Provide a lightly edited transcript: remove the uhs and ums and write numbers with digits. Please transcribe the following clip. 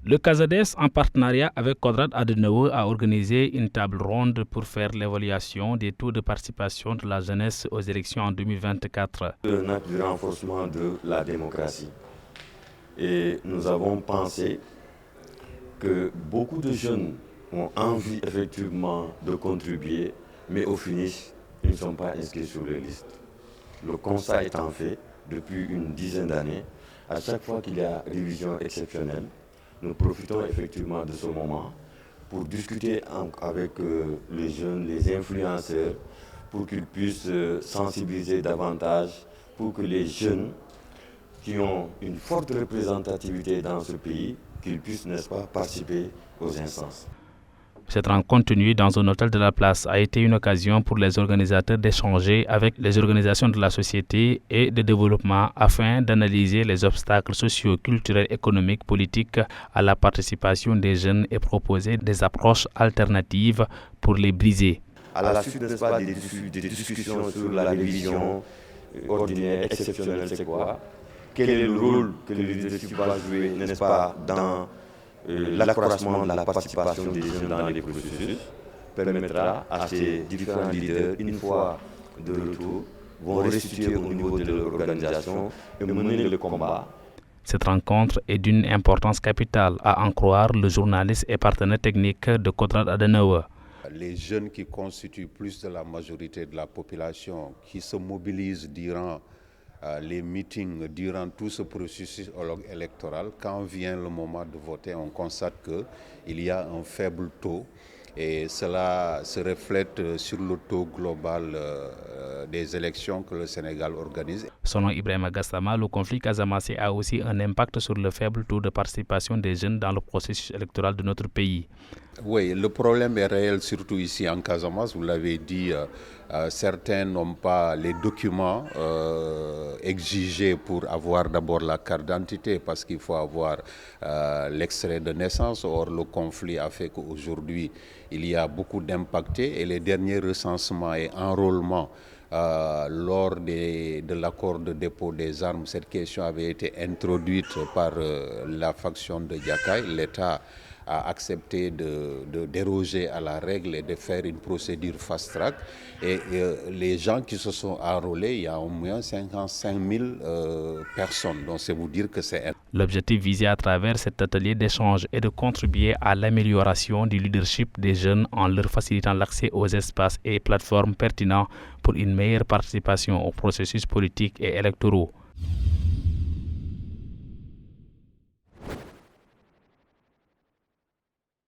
Le CASADES, en partenariat avec Konrad Adenauer, a organisé une table ronde pour faire l'évaluation des taux de participation de la jeunesse aux élections en 2024. Un acte de renforcement de la démocratie. Et nous avons pensé que beaucoup de jeunes ont envie effectivement de contribuer, mais au finish, ils ne sont pas inscrits sur les listes. Le constat étant fait, depuis une dizaine d'années, à chaque fois qu'il y a révision exceptionnelle, nous profitons effectivement de ce moment pour discuter avec les jeunes, les influenceurs, pour qu'ils puissent sensibiliser davantage, pour que les jeunes qui ont une forte représentativité dans ce pays, qu'ils puissent, n'est-ce pas, participer aux instances. Cette rencontre tenue dans un hôtel de la place a été une occasion pour les organisateurs d'échanger avec les organisations de la société et de développement afin d'analyser les obstacles sociaux, culturels, économiques, politiques à la participation des jeunes et proposer des approches alternatives pour les briser. À la suite, n'est-ce pas, des discussions sur la révision ordinaire, exceptionnelle, c'est quoi? Quel est le rôle que le leadership va jouer, n'est-ce pas, dans l'accroissement de la participation des jeunes dans les processus, permettra à ces différents leaders, une fois de retour, vont restituer au niveau de leur organisation et mener le combat. Cette rencontre est d'une importance capitale, à en croire le journaliste et partenaire technique de Konrad Adenauer. Les jeunes qui constituent plus de la majorité de la population, qui se mobilisent durant les meetings, durant tout ce processus électoral, quand vient le moment de voter, on constate qu'il y a un faible taux et cela se reflète sur le taux global des élections que le Sénégal organise. Selon Ibrahima Gassama, le conflit casamassé a aussi un impact sur le faible taux de participation des jeunes dans le processus électoral de notre pays. Oui, le problème est réel, surtout ici en Casamance. Vous l'avez dit, certains n'ont pas les documents exigés pour avoir d'abord la carte d'identité parce qu'il faut avoir l'extrait de naissance. Or, le conflit a fait qu'aujourd'hui, il y a beaucoup d'impactés et les derniers recensements et enrôlements lors de l'accord de dépôt des armes, cette question avait été introduite par la faction de Diakaï. L'État a accepté de déroger à la règle et de faire une procédure fast-track. Et les gens qui se sont enrôlés, il y a au moins 55 000 personnes. Donc c'est vous dire que c'est... L'objectif visé à travers cet atelier d'échange est de contribuer à l'amélioration du leadership des jeunes en leur facilitant l'accès aux espaces et plateformes pertinents pour une meilleure participation aux processus politiques et électoraux.